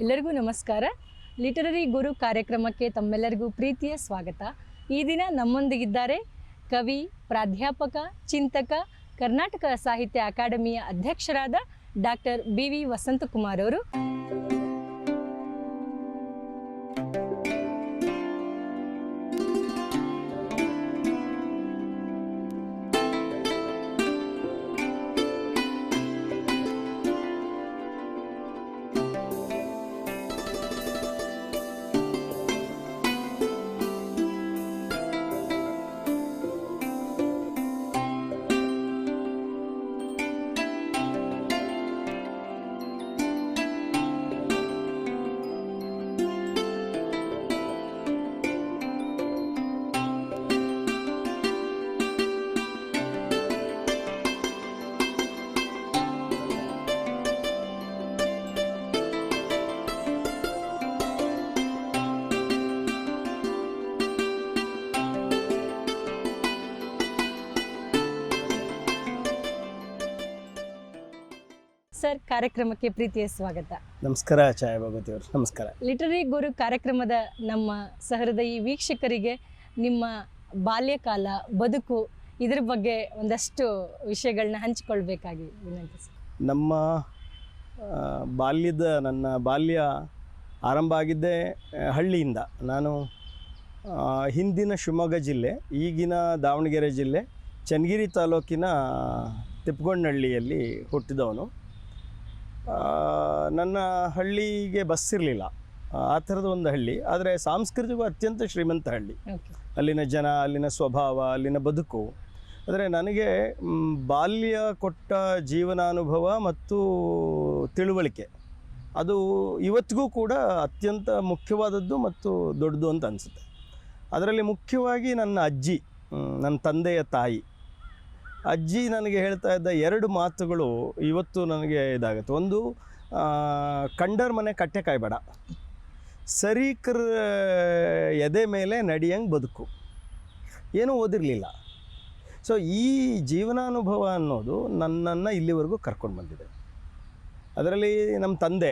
ಎಲ್ಲರಿಗೂ ನಮಸ್ಕಾರ. ಲಿಟರರಿ ಗುರು ಕಾರ್ಯಕ್ರಮಕ್ಕೆ ತಮ್ಮೆಲ್ಲರಿಗೂ ಪ್ರೀತಿಯ ಸ್ವಾಗತ. ಈ ದಿನ ನಮ್ಮೊಂದಿಗಿದ್ದಾರೆ ಕವಿ, ಪ್ರಾಧ್ಯಾಪಕ, ಚಿಂತಕ, ಕರ್ನಾಟಕ ಸಾಹಿತ್ಯ ಅಕಾಡೆಮಿಯ ಅಧ್ಯಕ್ಷರಾದ ಡಾಕ್ಟರ್ BV ವಸಂತಕುಮಾರ್ ಅವರು. ಸರ್, ಕಾರ್ಯಕ್ರಮಕ್ಕೆ ಪ್ರೀತಿಯ ಸ್ವಾಗತ. ನಮಸ್ಕಾರ ಛಾಯಾ ಭಗವತಿ ಅವರು. ನಮಸ್ಕಾರ. ಲಿಟರರಿ ಗುರು ಕಾರ್ಯಕ್ರಮದ ನಮ್ಮ ಸಹೃದಯಿ ವೀಕ್ಷಕರಿಗೆ ನಿಮ್ಮ ಬಾಲ್ಯಕಾಲ, ಬದುಕು, ಇದ್ರ ಬಗ್ಗೆ ಒಂದಷ್ಟು ವಿಷಯಗಳನ್ನ ಹಂಚಿಕೊಳ್ಬೇಕಾಗಿ ವಿನಂತಿ ಸರ್. ನಮ್ಮ ನನ್ನ ಬಾಲ್ಯ ಆರಂಭ ಆಗಿದ್ದೇ ಹಳ್ಳಿಯಿಂದ. ನಾನು ಹಿಂದಿನ ಶಿವಮೊಗ್ಗ ಜಿಲ್ಲೆ, ಈಗಿನ ದಾವಣಗೆರೆ ಜಿಲ್ಲೆ, ಚನ್ನಗಿರಿ ತಾಲೂಕಿನ ತಿಪ್ಪಗೊಂಡನಹಳ್ಳಿಯಲ್ಲಿ ಹುಟ್ಟಿದವನು. ನನ್ನ ಹಳ್ಳಿಗೆ ಬಸ್ ಇರಲಿಲ್ಲ, ಆ ಥರದ ಒಂದು ಹಳ್ಳಿ. ಆದರೆ ಸಾಂಸ್ಕೃತಿಕ ಅತ್ಯಂತ ಶ್ರೀಮಂತ ಹಳ್ಳಿ. ಅಲ್ಲಿನ ಜನ, ಅಲ್ಲಿನ ಸ್ವಭಾವ, ಅಲ್ಲಿನ ಬದುಕು. ಆದರೆ ನನಗೆ ಬಾಲ್ಯ ಕೊಟ್ಟ ಜೀವನಾನುಭವ ಮತ್ತು ತಿಳುವಳಿಕೆ ಅದು ಇವತ್ತಿಗೂ ಕೂಡ ಅತ್ಯಂತ ಮುಖ್ಯವಾದದ್ದು ಮತ್ತು ದೊಡ್ಡದು ಅಂತ ಅನಿಸುತ್ತೆ. ಅದರಲ್ಲಿ ಮುಖ್ಯವಾಗಿ ನನ್ನ ಅಜ್ಜಿ, ನನ್ನ ತಂದೆಯ ತಾಯಿ. ಅಜ್ಜಿ ನನಗೆ ಹೇಳ್ತಾ ಇದ್ದ ಎರಡು ಮಾತುಗಳು ಇವತ್ತು ನನಗೆ ಇದಾಗುತ್ತೆ. ಒಂದು, ಕಂಡರ ಮನೆ ಕಟ್ಟೆ ಕಾಯ್ಬೇಡ, ಸರೀಕರ ಎದೆ ಮೇಲೆ ನಡಿಯಂಗೆ ಬದುಕು. ಏನೂ ಓದಿರಲಿಲ್ಲ. ಸೊ ಈ ಜೀವನಾನುಭವ ಅನ್ನೋದು ನನ್ನನ್ನು ಇಲ್ಲಿವರೆಗೂ ಕರ್ಕೊಂಡು ಬಂದಿದೆ. ಅದರಲ್ಲಿ ನಮ್ಮ ತಂದೆ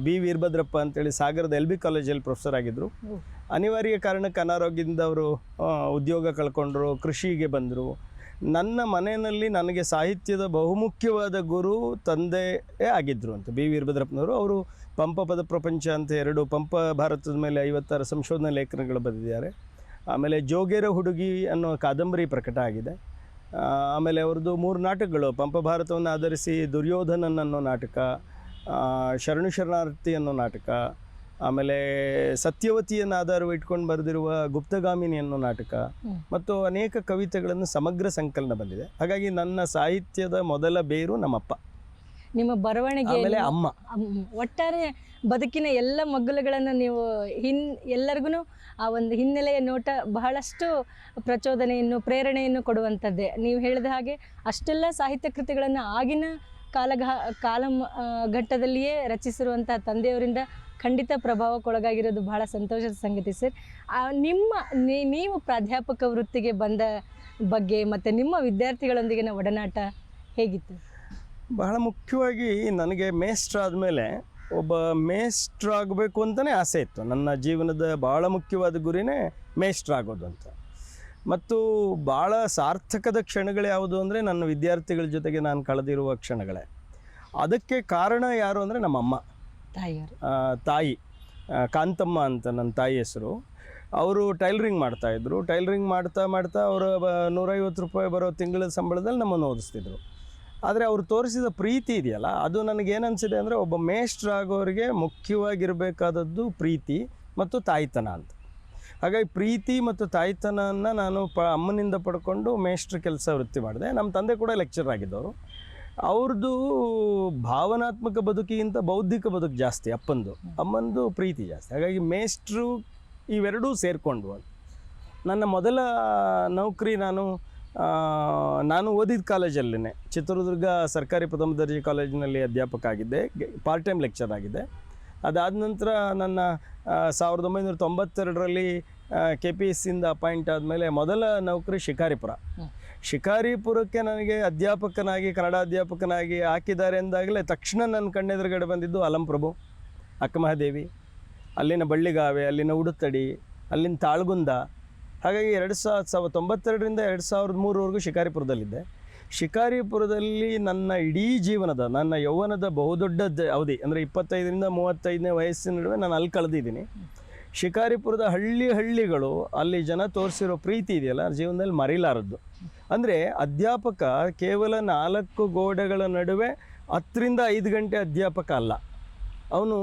B ವೀರಭದ್ರಪ್ಪ ಅಂತೇಳಿ ಸಾಗರದ LB ಕಾಲೇಜಲ್ಲಿ ಪ್ರೊಫೆಸರ್ ಆಗಿದ್ದರು. ಅನಿವಾರ್ಯ ಕಾರಣಕ್ಕೆ ಅನಾರೋಗ್ಯದಿಂದ ಅವರು ಉದ್ಯೋಗ ಕಳ್ಕೊಂಡ್ರು, ಕೃಷಿಗೆ ಬಂದರು. ನನ್ನ ಮನೆಯಲ್ಲಿ ನನಗೆ ಸಾಹಿತ್ಯದ ಬಹುಮುಖ್ಯವಾದ ಗುರು ತಂದೆಯೇ ಆಗಿದ್ದರು ಅಂತ B ವೀರಭದ್ರಪ್ಪನವರು. ಅವರು ಪಂಪ ಪದ ಪ್ರಪಂಚ ಅಂತ 2 ಪಂಪ ಭಾರತದ ಮೇಲೆ 56 ಸಂಶೋಧನಾ ಲೇಖನಗಳು ಬರೆದಿದ್ದಾರೆ. ಆಮೇಲೆ ಜೋಗೇರ ಹುಡುಗಿ ಅನ್ನೋ ಕಾದಂಬರಿ ಪ್ರಕಟ ಆಗಿದೆ. ಆಮೇಲೆ ಅವ್ರದ್ದು 3 ನಾಟಕಗಳು, ಪಂಪ ಭಾರತವನ್ನು ಆಧರಿಸಿ ದುರ್ಯೋಧನನ್ ಅನ್ನೋ ನಾಟಕ, ಶರಣು ಶರಣಾರ್ಥಿ ಅನ್ನೋ ನಾಟಕ, ಆಮೇಲೆ ಸತ್ಯವತಿಯನ್ನು ಆಧಾರವಿಟ್ಕೊಂಡು ಬರೆದಿರುವ ಗುಪ್ತಗಾಮಿನಿ ಅನ್ನೋ ನಾಟಕ, ಮತ್ತು ಅನೇಕ ಕವಿತೆಗಳನ್ನು ಸಮಗ್ರ ಸಂಕಲನ ಬಂದಿದೆ. ಹಾಗಾಗಿ ನನ್ನ ಸಾಹಿತ್ಯದ ಮೊದಲ ಬೇರು ನಮ್ಮಪ್ಪ, ನಿಮ್ಮ ಬರವಣಿಗೆ, ಆಮೇಲೆ ಅಮ್ಮ. ಒಟ್ಟಾರೆ ಬದುಕಿನ ಎಲ್ಲ ಮಗ್ಗುಲುಗಳನ್ನು ನೀವು ಎಲ್ಲರಿಗೂ ಆ ಒಂದು ಹಿನ್ನೆಲೆಯ ನೋಟ ಬಹಳಷ್ಟು ಪ್ರಚೋದನೆಯನ್ನು, ಪ್ರೇರಣೆಯನ್ನು ಕೊಡುವಂಥದ್ದೇ. ನೀವು ಹೇಳಿದ ಹಾಗೆ ಅಷ್ಟೆಲ್ಲ ಸಾಹಿತ್ಯ ಕೃತಿಗಳನ್ನು ಆಗಿನ ಘಟ್ಟದಲ್ಲಿಯೇ ರಚಿಸಿರುವಂಥ ತಂದೆಯವರಿಂದ ಖಂಡಿತ ಪ್ರಭಾವಕ್ಕೊಳಗಾಗಿರೋದು ಬಹಳ ಸಂತೋಷದ ಸಂಗತಿ ಸರ್. ನೀವು ಪ್ರಾಧ್ಯಾಪಕ ವೃತ್ತಿಗೆ ಬಂದ ಬಗ್ಗೆ ಮತ್ತು ನಿಮ್ಮ ವಿದ್ಯಾರ್ಥಿಗಳೊಂದಿಗಿನ ಒಡನಾಟ ಹೇಗಿತ್ತು? ಬಹಳ ಮುಖ್ಯವಾಗಿ ನನಗೆ ಮೇಸ್ಟ್ರ್ ಆದಮೇಲೆ ಒಬ್ಬ ಮೇಸ್ಟ್ರ್ ಆಗಬೇಕು ಅಂತಲೇ ಆಸೆ ಇತ್ತು. ನನ್ನ ಜೀವನದ ಭಾಳ ಮುಖ್ಯವಾದ ಗುರಿನೇ ಮೇಸ್ಟ್ರ್ ಆಗೋದು ಅಂತ. ಮತ್ತು ಭಾಳ ಸಾರ್ಥಕದ ಕ್ಷಣಗಳು ಯಾವುದು ಅಂದರೆ ನನ್ನ ವಿದ್ಯಾರ್ಥಿಗಳ ಜೊತೆಗೆ ನಾನು ಕಳೆದಿರುವ ಕ್ಷಣಗಳೇ. ಅದಕ್ಕೆ ಕಾರಣ ಯಾರು ಅಂದರೆ ನಮ್ಮಮ್ಮ, ತಾಯಿ ಕಾಂತಮ್ಮ ಅಂತ ನನ್ನ ತಾಯಿ ಹೆಸರು. ಅವರು ಟೈಲರಿಂಗ್ ಮಾಡ್ತಾಯಿದ್ರು. ಟೈಲರಿಂಗ್ ಮಾಡ್ತಾ ಅವರು 150 ರೂಪಾಯಿ ಬರೋ ತಿಂಗಳ ಸಂಬಳದಲ್ಲಿ ನಮ್ಮನ್ನು ಓದಿಸ್ತಿದ್ರು. ಆದರೆ ಅವರು ತೋರಿಸಿದ ಪ್ರೀತಿ ಇದೆಯಲ್ಲ, ಅದು ನನಗೇನನ್ಸಿದೆ ಅಂದರೆ ಒಬ್ಬ ಮೇಸ್ಟ್ರ್ ಆಗೋರಿಗೆ ಮುಖ್ಯವಾಗಿರಬೇಕಾದದ್ದು ಪ್ರೀತಿ ಮತ್ತು ತಾಯ್ತನ ಅಂತ. ಹಾಗಾಗಿ ಪ್ರೀತಿ ಮತ್ತು ತಾಯ್ತನವನ್ನು ನಾನು ಅಮ್ಮನಿಂದ ಪಡ್ಕೊಂಡು ಮೇಸ್ಟ್ರ್ ಕೆಲಸ ವೃತ್ತಿ ಮಾಡಿದೆ. ನಮ್ಮ ತಂದೆ ಕೂಡ ಲೆಕ್ಚರ್ ಆಗಿದ್ದವರು. ಅವ್ರದ್ದು ಭಾವನಾತ್ಮಕ ಬದುಕಿಗಿಂತ ಬೌದ್ಧಿಕ ಬದುಕು ಜಾಸ್ತಿ ಅಪ್ಪಂದು, ಅಮ್ಮಂದು ಪ್ರೀತಿ ಜಾಸ್ತಿ. ಹಾಗಾಗಿ ಮೇಷ್ಟ್ರು ಇವೆರಡೂ ಸೇರಿಕೊಂಡ್ವು. ನನ್ನ ಮೊದಲ ನೌಕರಿ ನಾನು ಓದಿದ ಕಾಲೇಜಲ್ಲೇ ಚಿತ್ರದುರ್ಗ ಸರ್ಕಾರಿ ಪ್ರಥಮ ದರ್ಜೆ ಕಾಲೇಜಿನಲ್ಲಿ ಅಧ್ಯಾಪಕ ಆಗಿದ್ದೆ, ಪಾರ್ಟ್ ಟೈಮ್ ಲೆಕ್ಚರ್ ಆಗಿದ್ದೆ. ಅದಾದ ನಂತರ ನನ್ನ 1992ರಲ್ಲಿ KPSCಯಿಂದ ಅಪಾಯಿಂಟ್ ಆದಮೇಲೆ ಮೊದಲ ನೌಕರಿ ಶಿಕಾರಿಪುರಕ್ಕೆ ನನಗೆ ಅಧ್ಯಾಪಕನಾಗಿ, ಕನ್ನಡ ಅಧ್ಯಾಪಕನಾಗಿ ಹಾಕಿದ್ದಾರೆ ಎಂದಾಗಲೇ ತಕ್ಷಣ ನನ್ನ ಕಣ್ಣೆದುರುಗಡೆ ಬಂದಿದ್ದು ಅಲಂಪ್ರಭು, ಅಕ್ಕಮಹಾದೇವಿ, ಅಲ್ಲಿನ ಬಳ್ಳಿಗಾವೆ, ಅಲ್ಲಿನ ಉಡುತಡಿ, ಅಲ್ಲಿನ ತಾಳ್ಗುಂದ. ಹಾಗಾಗಿ 1992ರಿಂದ 2003ವರೆಗೂ ಶಿಕಾರಿಪುರದಲ್ಲಿದ್ದೆ. ಶಿಕಾರಿಪುರದಲ್ಲಿ ನನ್ನ ಇಡೀ ಜೀವನದ, ನನ್ನ ಯೌವನದ ಬಹುದೊಡ್ಡ ಅವಧಿ ಅಂದರೆ 25ರಿಂದ 35ನೇ ವಯಸ್ಸಿನ ನಡುವೆ ನಾನು ಅಲ್ಲಿ ಕಳೆದಿದ್ದೀನಿ. ಶಿಕಾರಿಪುರದ ಹಳ್ಳಿಗಳು, ಅಲ್ಲಿ ಜನ ತೋರಿಸಿರೋ ಪ್ರೀತಿ ಇದೆಯಲ್ಲ, ಜೀವನದಲ್ಲಿ ಮರಿಲಾರದ್ದು. ಅಂದರೆ ಅಧ್ಯಾಪಕ ಕೇವಲ 4 ಗೋಡೆಗಳ ನಡುವೆ 10ರಿಂದ 5 ಗಂಟೆ ಅಧ್ಯಾಪಕ ಅಲ್ಲ, ಅವನು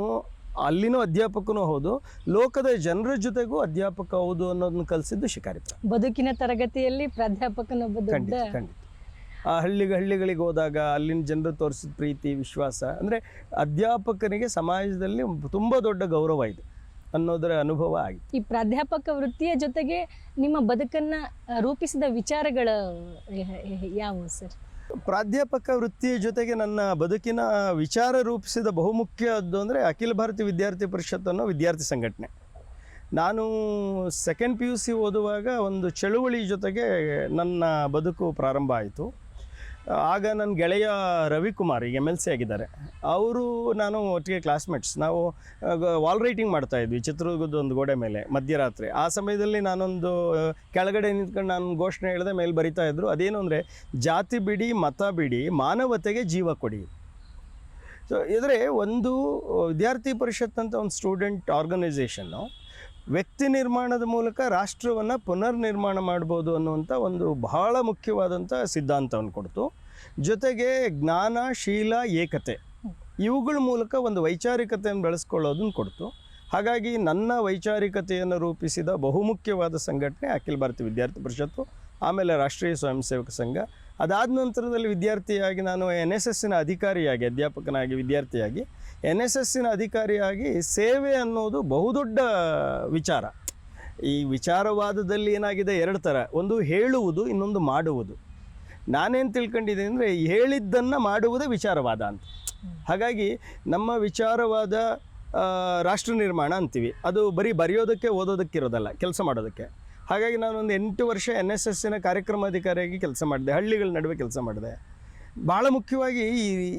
ಅಲ್ಲಿನೂ ಅಧ್ಯಾಪಕನೂ ಹೌದು, ಲೋಕದ ಜನರ ಜೊತೆಗೂ ಅಧ್ಯಾಪಕ ಹೌದು ಅನ್ನೋದನ್ನ ಕಲಿಸಿದ್ದು ಶಿಕಾರಿಪುರ. ಬದುಕಿನ ತರಗತಿಯಲ್ಲಿ ಪ್ರಾಧ್ಯಾಪಕನೊಬ್ಬ ದೊಡ್ಡ ಖಂಡಿತ ಆ ಹಳ್ಳಿಗಳಿಗೆ ಹೋದಾಗ ಅಲ್ಲಿನ ಜನರು ತೋರಿಸಿದ ಪ್ರೀತಿ, ವಿಶ್ವಾಸ, ಅಂದರೆ ಅಧ್ಯಾಪಕನಿಗೆ ಸಮಾಜದಲ್ಲಿ ತುಂಬ ದೊಡ್ಡ ಗೌರವ ಇದೆ ಅನ್ನೋದರ ಅನುಭವ ಆಗಿದೆ. ಈ ಪ್ರಾಧ್ಯಾಪಕ ವೃತ್ತಿಯ ಜೊತೆಗೆ ನಿಮ್ಮ ಬದುಕನ್ನು ರೂಪಿಸಿದ ವಿಚಾರಗಳು ಯಾವುವು ಸರ್? ಪ್ರಾಧ್ಯಾಪಕ ವೃತ್ತಿಯ ಜೊತೆಗೆ ನನ್ನ ಬದುಕಿನ ವಿಚಾರ ರೂಪಿಸಿದ ಬಹುಮುಖ್ಯದ್ದು ಅಂದರೆ ಅಖಿಲ ಭಾರತೀಯ ವಿದ್ಯಾರ್ಥಿ ಪರಿಷತ್ ಅನ್ನೋ ವಿದ್ಯಾರ್ಥಿ ಸಂಘಟನೆ. ನಾನು 2nd PUC ಓದುವಾಗ ಒಂದು ಚಳುವಳಿ ಜೊತೆಗೆ ನನ್ನ ಬದುಕು ಪ್ರಾರಂಭ ಆಯಿತು. ಆಗ ನನ್ನ ಗೆಳೆಯ ರವಿಕುಮಾರ್, ಈಗ MLC ಆಗಿದ್ದಾರೆ, ಅವರು ನಾನು ಒಟ್ಟಿಗೆ ಕ್ಲಾಸ್ಮೇಟ್ಸ್. ನಾವು ವಾಲ್ ರೈಟಿಂಗ್ ಮಾಡ್ತಾಯಿದ್ವಿ ಚಿತ್ರದುರ್ಗದ ಒಂದು ಗೋಡೆ ಮೇಲೆ ಮಧ್ಯರಾತ್ರಿ. ಆ ಸಮಯದಲ್ಲಿ ನಾನೊಂದು ಕೆಳಗಡೆ ನಿಂತ್ಕೊಂಡು ನಾನು ಘೋಷಣೆ ಹೇಳಿದೆ, ಮೇಲೆ ಬರಿತಾ ಇದ್ದರು. ಅದೇನು ಅಂದರೆ, ಜಾತಿ ಬಿಡಿ, ಮತ ಬಿಡಿ, ಮಾನವತೆಗೆ ಜೀವ ಕೊಡಿ. ಸೊ ಇದ್ರೆ ಒಂದು ವಿದ್ಯಾರ್ಥಿ ಪರಿಷತ್ ಅಂತ ಒಂದು ಸ್ಟೂಡೆಂಟ್ ಆರ್ಗನೈಸೇಷನ್ನು ವ್ಯಕ್ತಿ ನಿರ್ಮಾಣದ ಮೂಲಕ ರಾಷ್ಟ್ರವನ್ನು ಪುನರ್ನಿರ್ಮಾಣ ಮಾಡ್ಬೋದು ಅನ್ನುವಂಥ ಒಂದು ಬಹಳ ಮುಖ್ಯವಾದಂಥ ಸಿದ್ಧಾಂತವನ್ನು ಕೊಡ್ತು. ಜೊತೆಗೆ ಜ್ಞಾನ, ಶೀಲ, ಏಕತೆ ಇವುಗಳ ಮೂಲಕ ಒಂದು ವೈಚಾರಿಕತೆಯನ್ನು ಬೆಳೆಸ್ಕೊಳ್ಳೋದನ್ನು ಕೊಡ್ತು. ಹಾಗಾಗಿ ನನ್ನ ವೈಚಾರಿಕತೆಯನ್ನು ರೂಪಿಸಿದ ಬಹುಮುಖ್ಯವಾದ ಸಂಘಟನೆ ಅಖಿಲ ಭಾರತೀಯ ವಿದ್ಯಾರ್ಥಿ ಪರಿಷತ್ತು, ಆಮೇಲೆ ರಾಷ್ಟ್ರೀಯ ಸ್ವಯಂ ಸೇವಕ ಸಂಘ. ಅದಾದ ನಂತರದಲ್ಲಿ ವಿದ್ಯಾರ್ಥಿಯಾಗಿ ನಾನು NSSನ ಅಧಿಕಾರಿಯಾಗಿ, ಅಧ್ಯಾಪಕನಾಗಿ, ವಿದ್ಯಾರ್ಥಿಯಾಗಿ NSSನ ಅಧಿಕಾರಿಯಾಗಿ ಸೇವೆ ಅನ್ನೋದು ಬಹುದೊಡ್ಡ ವಿಚಾರ. ಈ ವಿಚಾರವಾದದಲ್ಲಿ ಏನಾಗಿದೆ, 2 ಥರ, ಒಂದು ಹೇಳುವುದು, ಇನ್ನೊಂದು ಮಾಡುವುದು. ನಾನೇನು ತಿಳ್ಕೊಂಡಿದ್ದೀನಿ ಅಂದರೆ, ಹೇಳಿದ್ದನ್ನು ಮಾಡುವುದೇ ವಿಚಾರವಾದ ಅಂತ. ಹಾಗಾಗಿ ನಮ್ಮ ವಿಚಾರವಾದ ರಾಷ್ಟ್ರ ನಿರ್ಮಾಣ ಅಂತೀವಿ, ಅದು ಬರೀ ಬರೆಯೋದಕ್ಕೆ ಓದೋದಕ್ಕಿರೋದಲ್ಲ, ಕೆಲಸ ಮಾಡೋದಕ್ಕೆ. ಹಾಗಾಗಿ ನಾನೊಂದು 8 ವರ್ಷ NSSನ ಕಾರ್ಯಕ್ರಮಾಧಿಕಾರಿಯಾಗಿ ಕೆಲಸ ಮಾಡಿದೆ, ಹಳ್ಳಿಗಳ ನಡುವೆ ಕೆಲಸ ಮಾಡಿದೆ. ಭಾಳ ಮುಖ್ಯವಾಗಿ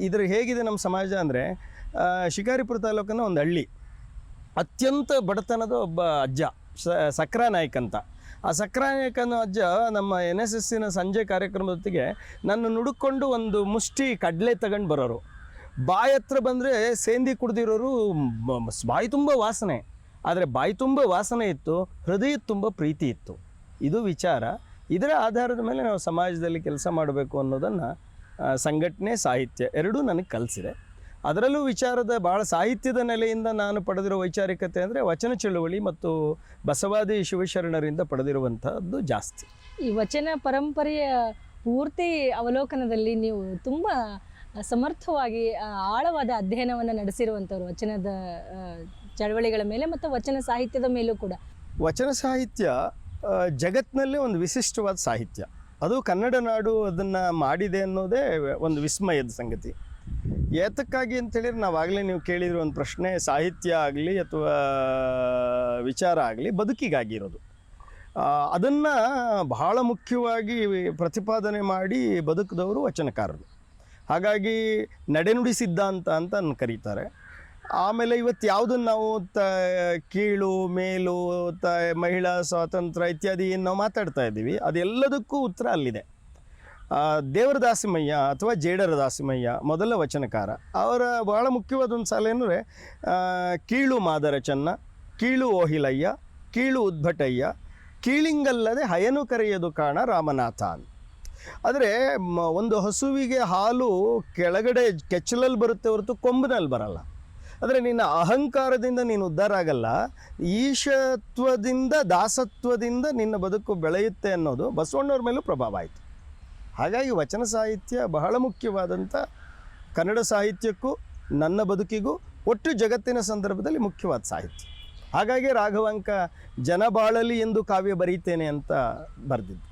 ಇದ್ರ ಹೇಗಿದೆ ನಮ್ಮ ಸಮಾಜ ಅಂದರೆ, ಶಿಕಾರಿಪುರ ತಾಲೂಕಿನ ಒಂದು ಹಳ್ಳಿ, ಅತ್ಯಂತ ಬಡತನದ ಒಬ್ಬ ಅಜ್ಜ, ಸಕ್ರಾ ನಾಯ್ಕ್ ಅಂತ. ಆ ಸಕ್ರಾ ನಾಯ್ಕ್ ಅನ್ನೋ ಅಜ್ಜ ನಮ್ಮ NSSನ ಸಂಜೆ ಕಾರ್ಯಕ್ರಮದೊತ್ತಿಗೆ ನನ್ನ ನುಡುಕೊಂಡು ಒಂದು ಮುಷ್ಟಿ ಕಡಲೆ ತಗೊಂಡು ಬರೋರು. ಬಾಯಿ ಹತ್ರ ಬಂದರೆ ಸೇಂದಿ ಕುಡ್ದಿರೋರು, ಬಾಯಿ ತುಂಬ ವಾಸನೆ, ಆದರೆ ಬಾಯಿ ತುಂಬ ವಾಸನೆ ಇತ್ತು, ಹೃದಯ ತುಂಬ ಪ್ರೀತಿ ಇತ್ತು. ಇದು ವಿಚಾರ. ಇದರ ಆಧಾರದ ಮೇಲೆ ನಾವು ಸಮಾಜದಲ್ಲಿ ಕೆಲಸ ಮಾಡಬೇಕು ಅನ್ನೋದನ್ನು ಸಂಘಟನೆ, ಸಾಹಿತ್ಯ ಎರಡೂ ನನಗೆ ಕಲಿಸಿದೆ. ಅದರಲ್ಲೂ ವಿಚಾರದ ಭಾಳ ಸಾಹಿತ್ಯದ ನೆಲೆಯಿಂದ ನಾನು ಪಡೆದಿರೋ ವೈಚಾರಿಕತೆ ಅಂದರೆ ವಚನ ಚಳುವಳಿ ಮತ್ತು ಬಸವಾದಿ ಶಿವಶರಣರಿಂದ ಪಡೆದಿರುವಂಥದ್ದು ಜಾಸ್ತಿ. ಈ ವಚನ ಪರಂಪರೆಯ ಪೂರ್ತಿ ಅವಲೋಕನದಲ್ಲಿ ನೀವು ತುಂಬ ಸಮರ್ಥವಾಗಿ ಆಳವಾದ ಅಧ್ಯಯನವನ್ನು ನಡೆಸಿರುವಂಥವ್ರು ವಚನದ ಚಳವಳಿಗಳ ಮೇಲೆ ಮತ್ತು ವಚನ ಸಾಹಿತ್ಯದ ಮೇಲೂ ಕೂಡ. ವಚನ ಸಾಹಿತ್ಯ ಜಗತ್ತಿನಲ್ಲೇ ಒಂದು ವಿಶಿಷ್ಟವಾದ ಸಾಹಿತ್ಯ. ಅದು ಕನ್ನಡ ನಾಡು ಅದನ್ನು ಮಾಡಿದೆ ಅನ್ನೋದೇ ಒಂದು ವಿಸ್ಮಯದ ಸಂಗತಿ. ಏತಕ್ಕಾಗಿ ಅಂತೇಳಿದ್ರೆ, ನಾವಾಗಲೇ ನೀವು ಕೇಳಿರೋ ಒಂದು ಪ್ರಶ್ನೆ, ಸಾಹಿತ್ಯ ಆಗಲಿ ಅಥವಾ ವಿಚಾರ ಆಗಲಿ ಬದುಕಿಗಾಗಿರೋದು. ಅದನ್ನು ಬಹಳ ಮುಖ್ಯವಾಗಿ ಪ್ರತಿಪಾದನೆ ಮಾಡಿ ಬದುಕಿದವರು ವಚನಕಾರರು. ಹಾಗಾಗಿ ನಡೆನುಡಿ ಸಿದ್ಧಾಂತ ಅಂತ ಕರೀತಾರೆ. ಆಮೇಲೆ ಇವತ್ತು ಯಾವುದನ್ನು ನಾವು ಕೀಳು ಮೇಲು ಮಹಿಳಾ ಸ್ವಾತಂತ್ರ್ಯ ಇತ್ಯಾದಿ ಏನು ನಾವು ಮಾತಾಡ್ತಾ ಇದ್ದೀವಿ, ಅದೆಲ್ಲದಕ್ಕೂ ಉತ್ತರ ಅಲ್ಲಿದೆ. ದೇವರ ದಾಸಿಮಯ್ಯ ಅಥವಾ ಜೇಡರ ದಾಸಿಮಯ್ಯ ಮೊದಲ ವಚನಕಾರ. ಅವರ ಬಹಳ ಮುಖ್ಯವಾದ ಒಂದು ಸಾಲ ಏನಂದರೆ, ಕೀಳು ಮಾದರ ಚೆನ್ನ, ಕೀಳು ಓಹಿಲಯ್ಯ, ಕೀಳು ಉದ್ಭಟಯ್ಯ, ಕೀಳಿಂಗಲ್ಲದೆ ಹಯನು ಕರೆಯದು ಕಾಣ ರಾಮನಾಥ ಅಂತ. ಆದರೆ ಒಂದು ಹಸುವಿಗೆ ಹಾಲು ಕೆಳಗಡೆ ಕೆಚ್ಚಲಲ್ಲಿ ಬರುತ್ತೆ ಹೊರತು ಕೊಂಬಿನಲ್ಲಿ ಬರಲ್ಲ. ಆದರೆ ನಿನ್ನ ಅಹಂಕಾರದಿಂದ ನೀನು ಉದ್ಧಾರ ಆಗಲ್ಲ, ಈಶತ್ವದಿಂದ ದಾಸತ್ವದಿಂದ ನಿನ್ನ ಬದುಕು ಬೆಳೆಯುತ್ತೆ ಅನ್ನೋದು ಬಸವಣ್ಣವ್ರ ಮೇಲೂ ಪ್ರಭಾವ ಆಯಿತು. ಹಾಗಾಗಿ ವಚನ ಸಾಹಿತ್ಯ ಬಹಳ ಮುಖ್ಯವಾದಂಥ ಕನ್ನಡ ಸಾಹಿತ್ಯಕ್ಕೂ ನನ್ನ ಬದುಕಿಗೂ ಒಟ್ಟು ಜಗತ್ತಿನ ಸಂದರ್ಭದಲ್ಲಿ ಮುಖ್ಯವಾದ ಸಾಹಿತ್ಯ. ಹಾಗಾಗಿ ರಾಘವಾಂಕ ಜನ ಬಾಳಲಿ ಎಂದು ಕಾವ್ಯ ಬರೀತೇನೆ ಅಂತ ಬರೆದಿದ್ದು.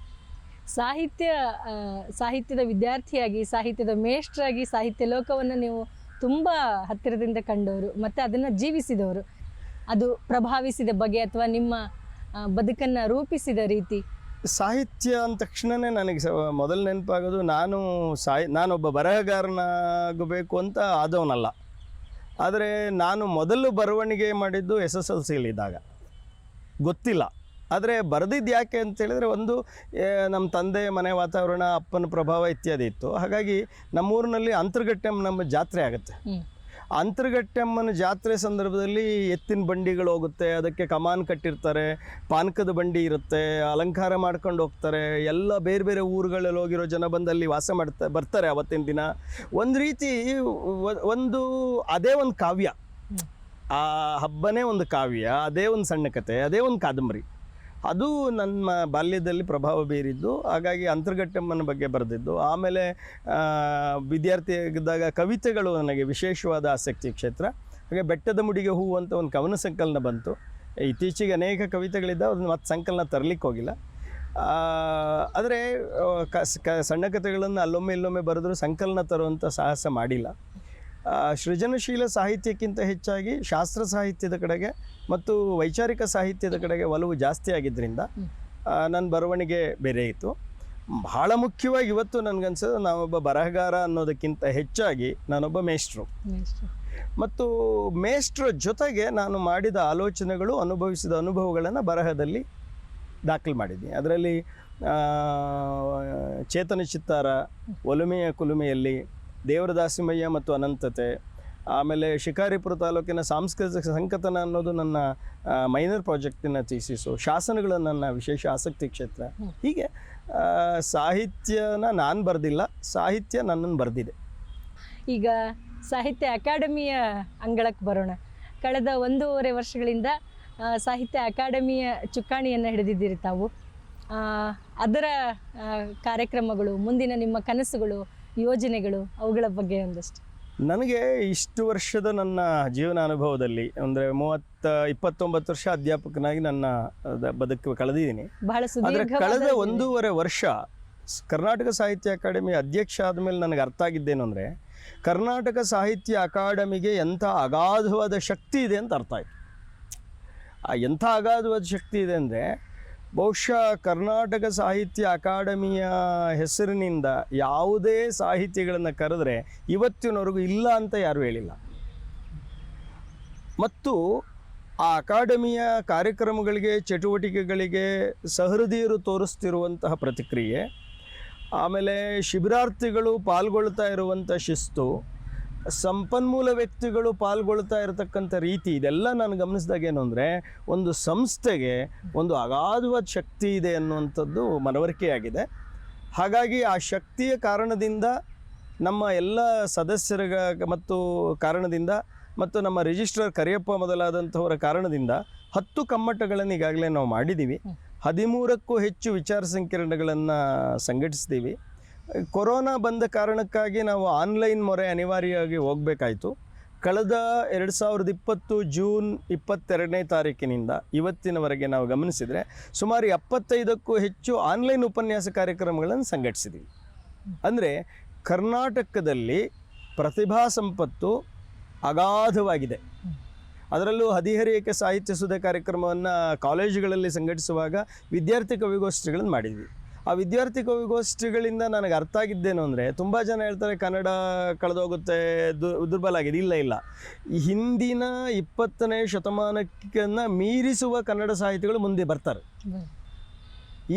ಸಾಹಿತ್ಯದ ವಿದ್ಯಾರ್ಥಿಯಾಗಿ, ಸಾಹಿತ್ಯದ ಮೇಷ್ಟ್ರಾಗಿ, ಸಾಹಿತ್ಯ ಲೋಕವನ್ನು ನೀವು ತುಂಬ ಹತ್ತಿರದಿಂದ ಕಂಡವರು ಮತ್ತು ಅದನ್ನು ಜೀವಿಸಿದವರು. ಅದು ಪ್ರಭಾವಿಸಿದ ಬಗೆ ಅಥವಾ ನಿಮ್ಮ ಬದುಕನ್ನು ರೂಪಿಸಿದ ರೀತಿ? ಸಾಹಿತ್ಯ ಅಂದ ತಕ್ಷಣವೇ ನನಗೆ ಮೊದಲು ನೆನಪಾಗೋದು, ನಾನೊಬ್ಬ ಬರಹಗಾರನಾಗಬೇಕು ಅಂತ ಆದವನಲ್ಲ. ಆದರೆ ನಾನು ಮೊದಲು ಬರವಣಿಗೆ ಮಾಡಿದ್ದು SSLCಯಲ್ಲಿದ್ದಾಗ, ಗೊತ್ತಿಲ್ಲ. ಆದರೆ ಬರೆದಿದ್ದು ಯಾಕೆ ಅಂತೇಳಿದರೆ, ಒಂದು ನಮ್ಮ ತಂದೆ ಮನೆ ವಾತಾವರಣ, ಅಪ್ಪನ ಪ್ರಭಾವ ಇತ್ಯಾದಿ ಇತ್ತು. ಹಾಗಾಗಿ ನಮ್ಮೂರಿನಲ್ಲಿ ಅಂತರ್ಘಟ್ಟಮ್ಮ ನಮ್ಮ ಜಾತ್ರೆ ಆಗುತ್ತೆ. ಅಂತರ್ಘಟ್ಟಮ್ಮನ ಜಾತ್ರೆ ಸಂದರ್ಭದಲ್ಲಿ ಎತ್ತಿನ ಬಂಡಿಗಳು ಹೋಗುತ್ತೆ, ಅದಕ್ಕೆ ಕಮಾನ್ ಕಟ್ಟಿರ್ತಾರೆ, ಪಾನಕದ ಬಂಡಿ ಇರುತ್ತೆ, ಅಲಂಕಾರ ಮಾಡ್ಕೊಂಡು ಹೋಗ್ತಾರೆ. ಎಲ್ಲ ಬೇರೆ ಬೇರೆ ಊರುಗಳಲ್ಲಿ ಹೋಗಿರೋ ಜನ ಬಂದಲ್ಲಿ ವಾಸ ಬರ್ತಾರೆ ಅವತ್ತಿನ ದಿನ. ಒಂದು ರೀತಿ ಅದೇ ಒಂದು ಕಾವ್ಯ, ಆ ಹಬ್ಬನೇ ಒಂದು ಕಾವ್ಯ, ಅದೇ ಒಂದು ಸಣ್ಣ ಕತೆ, ಅದೇ ಒಂದು ಕಾದಂಬರಿ. ಅದು ನನ್ನ ಬಾಲ್ಯದಲ್ಲಿ ಪ್ರಭಾವ ಬೀರಿದ್ದು. ಹಾಗಾಗಿ ಅಂತರ್ಘಟ್ಟಮ್ಮನ ಬಗ್ಗೆ ಬರೆದಿದ್ದು. ಆಮೇಲೆ ವಿದ್ಯಾರ್ಥಿಯಾಗಿದ್ದಾಗ ಕವಿತೆಗಳು ನನಗೆ ವಿಶೇಷವಾದ ಆಸಕ್ತಿ ಕ್ಷೇತ್ರ. ಹಾಗೆ ಬೆಟ್ಟದ ಮುಡಿಗೆ ಹೂವು ಅಂತ ಒಂದು ಕವನ ಸಂಕಲನ ಬಂತು. ಇತ್ತೀಚೆಗೆ ಅನೇಕ ಕವಿತೆಗಳಿದ್ದಾವೆ, ಅದನ್ನು ಮತ್ತೆ ಸಂಕಲನ ತರಲಿಕ್ಕೆ ಹೋಗಿಲ್ಲ. ಆದರೆ ಸಣ್ಣ ಕಥೆಗಳನ್ನು ಅಲ್ಲೊಮ್ಮೆ ಇಲ್ಲೊಮ್ಮೆ ಬರೆದರೂ ಸಂಕಲನ ತರುವಂಥ ಸಾಹಸ ಮಾಡಿಲ್ಲ. ಸೃಜನಶೀಲ ಸಾಹಿತ್ಯಕ್ಕಿಂತ ಹೆಚ್ಚಾಗಿ ಶಾಸ್ತ್ರ ಸಾಹಿತ್ಯದ ಕಡೆಗೆ ಮತ್ತು ವೈಚಾರಿಕ ಸಾಹಿತ್ಯದ ಕಡೆಗೆ ಒಲವು ಜಾಸ್ತಿ ಆಗಿದ್ದರಿಂದ ನನ್ನ ಬರವಣಿಗೆ ಬೇರೆ ಇತ್ತು. ಬಹಳ ಮುಖ್ಯವಾಗಿ ಇವತ್ತು ನನಗನ್ಸೋದು, ನಾನೊಬ್ಬ ಬರಹಗಾರ ಅನ್ನೋದಕ್ಕಿಂತ ಹೆಚ್ಚಾಗಿ ನಾನೊಬ್ಬ ಮೇಷ್ಟ್ರು. ಮತ್ತು ಮೇಷ್ಟ್ರ ಜೊತೆಗೆ ನಾನು ಮಾಡಿದ ಆಲೋಚನೆಗಳು, ಅನುಭವಿಸಿದ ಅನುಭವಗಳನ್ನು ಬರಹದಲ್ಲಿ ದಾಖಲು ಮಾಡಿದ್ದೀನಿ. ಅದರಲ್ಲಿ ಚೇತನ ಚಿತ್ತಾರ, ಒಲುಮೆಯ ಕುಲುಮೆಯಲ್ಲಿ, ದೇವರ ದಾಸಿಮಯ್ಯ ಮತ್ತು ಅನಂತತೆ, ಆಮೇಲೆ ಶಿಕಾರಿಪುರ ತಾಲೂಕಿನ ಸಾಂಸ್ಕೃತಿಕ ಸಂಕತನ ಅನ್ನೋದು ನನ್ನ ಮೈನರ್ ಪ್ರಾಜೆಕ್ಟಿನ ಥೀಸಿಸು, ಶಾಸನಗಳು ನನ್ನ ವಿಶೇಷ ಆಸಕ್ತಿ ಕ್ಷೇತ್ರ. ಹೀಗೆ ಸಾಹಿತ್ಯನ ನಾನು ಬರೆದಿಲ್ಲ, ಸಾಹಿತ್ಯ ನನ್ನನ್ನು ಬರೆದಿದೆ. ಈಗ ಸಾಹಿತ್ಯ ಅಕಾಡೆಮಿಯ ಅಂಗಳಕ್ಕೆ ಬರೋಣ. ಕಳೆದ 1.5 ವರ್ಷಗಳಿಂದ ಸಾಹಿತ್ಯ ಅಕಾಡೆಮಿಯ ಚುಕ್ಕಾಣಿಯನ್ನು ಹಿಡಿದಿದ್ದೀರಿ ತಾವು. ಅದರ ಕಾರ್ಯಕ್ರಮಗಳು, ಮುಂದಿನ ನಿಮ್ಮ ಕನಸುಗಳು, ಯೋಜನೆಗಳು, ಅವುಗಳ ಬಗ್ಗೆ ಒಂದಷ್ಟು. ನನಗೆ ಇಷ್ಟು ವರ್ಷದ ನನ್ನ ಜೀವನ ಅನುಭವದಲ್ಲಿ, ಅಂದರೆ 29 ವರ್ಷ ಅಧ್ಯಾಪಕನಾಗಿ ನನ್ನ ಬದುಕು ಕಳೆದಿದ್ದೀನಿ. ಆದರೆ ಕಳೆದ 1.5 ವರ್ಷ ಕರ್ನಾಟಕ ಸಾಹಿತ್ಯ ಅಕಾಡೆಮಿ ಅಧ್ಯಕ್ಷ ಆದಮೇಲೆ ನನಗೆ ಅರ್ಥ ಆಗಿದ್ದೇನು ಅಂದರೆ, ಕರ್ನಾಟಕ ಸಾಹಿತ್ಯ ಅಕಾಡೆಮಿಗೆ ಎಂಥ ಅಗಾಧವಾದ ಶಕ್ತಿ ಇದೆ ಅಂತ ಅರ್ಥ ಆಯಿತು. ಎಂಥ ಅಗಾಧವಾದ ಶಕ್ತಿ ಇದೆ ಅಂದರೆ, ಬಹುಶಃ ಕರ್ನಾಟಕ ಸಾಹಿತ್ಯ ಅಕಾಡೆಮಿಯ ಹೆಸರಿನಿಂದ ಯಾವುದೇ ಸಾಹಿತಿಗಳನ್ನು ಕರೆದ್ರೆ ಇವತ್ತಿನವರೆಗೂ ಇಲ್ಲ ಅಂತ ಯಾರೂ ಹೇಳಿಲ್ಲ. ಮತ್ತು ಆ ಅಕಾಡೆಮಿಯ ಕಾರ್ಯಕ್ರಮಗಳಿಗೆ, ಚಟುವಟಿಕೆಗಳಿಗೆ ಸಹೃದಯರು ತೋರಿಸ್ತಿರುವಂತಹ ಪ್ರತಿಕ್ರಿಯೆ, ಆಮೇಲೆ ಶಿಬಿರಾರ್ಥಿಗಳು ಪಾಲ್ಗೊಳ್ತಾ ಇರುವಂಥ ಶಿಸ್ತು, ಸಂಪನ್ಮೂಲ ವ್ಯಕ್ತಿಗಳು ಪಾಲ್ಗೊಳ್ತಾ ಇರತಕ್ಕಂಥ ರೀತಿ, ಇದೆಲ್ಲ ನಾನು ಗಮನಿಸಿದಾಗ ಏನು ಅಂದರೆ, ಒಂದು ಸಂಸ್ಥೆಗೆ ಒಂದು ಅಗಾಧವಾದ ಶಕ್ತಿ ಇದೆ ಅನ್ನುವಂಥದ್ದು ಮನವರಿಕೆಯಾಗಿದೆ. ಹಾಗಾಗಿ ಆ ಶಕ್ತಿಯ ಕಾರಣದಿಂದ, ನಮ್ಮ ಎಲ್ಲ ಸದಸ್ಯರ ಮತ್ತು ಕಾರಣದಿಂದ, ಮತ್ತು ನಮ್ಮ ರಿಜಿಸ್ಟ್ರಾರ್ ಕರಿಯಪ್ಪ ಮೊದಲಾದಂಥವರ ಕಾರಣದಿಂದ 10 ಕಮ್ಮಟಗಳನ್ನು ಈಗಾಗಲೇ ನಾವು ಮಾಡಿದ್ದೀವಿ. 13ಕ್ಕೂ ಹೆಚ್ಚು ವಿಚಾರ ಸಂಕಿರಣಗಳನ್ನು ಸಂಘಟಿಸ್ತೀವಿ. ಕೊರೋನಾ ಬಂದ ಕಾರಣಕ್ಕಾಗಿ ನಾವು ಆನ್ಲೈನ್ ಮೊರೆ ಅನಿವಾರ್ಯವಾಗಿ ಹೋಗಬೇಕಾಯಿತು. ಕಳೆದ 2020 ಜೂನ್ 22ನೇ ತಾರೀಕಿನಿಂದ ಇವತ್ತಿನವರೆಗೆ ನಾವು ಗಮನಿಸಿದರೆ ಸುಮಾರು 75ಕ್ಕೂ ಹೆಚ್ಚು ಆನ್ಲೈನ್ ಉಪನ್ಯಾಸ ಕಾರ್ಯಕ್ರಮಗಳನ್ನು ಸಂಘಟಿಸಿದ್ದೀವಿ. ಅಂದರೆ ಕರ್ನಾಟಕದಲ್ಲಿ ಪ್ರತಿಭಾ ಸಂಪತ್ತು ಅಗಾಧವಾಗಿದೆ. ಅದರಲ್ಲೂ ಹದಿಹರಿಯಕ್ಕೆ ಸಾಹಿತ್ಯ ಸುಧೆ ಕಾರ್ಯಕ್ರಮವನ್ನು ಕಾಲೇಜುಗಳಲ್ಲಿ ಸಂಘಟಿಸುವಾಗ ವಿದ್ಯಾರ್ಥಿ ಕವಿಗೋಷ್ಠಿಗಳನ್ನು ಮಾಡಿದ್ವಿ. ಆ ವಿದ್ಯಾರ್ಥಿ ಕವಿಗೋಷ್ಠಿಗಳಿಂದ ನನಗೆ ಅರ್ಥ ಆಗಿದ್ದೇನು ಅಂದರೆ, ತುಂಬ ಜನ ಹೇಳ್ತಾರೆ ಕನ್ನಡ ಕಳೆದೋಗುತ್ತೆ, ದುರ್ಬಲ ಆಗಿದೆ. ಇಲ್ಲ, ಹಿಂದಿನ 20ನೇ ಶತಮಾನಕ್ಕನ್ನು ಮೀರಿಸುವ ಕನ್ನಡ ಸಾಹಿತಿಗಳು ಮುಂದೆ ಬರ್ತಾರೆ.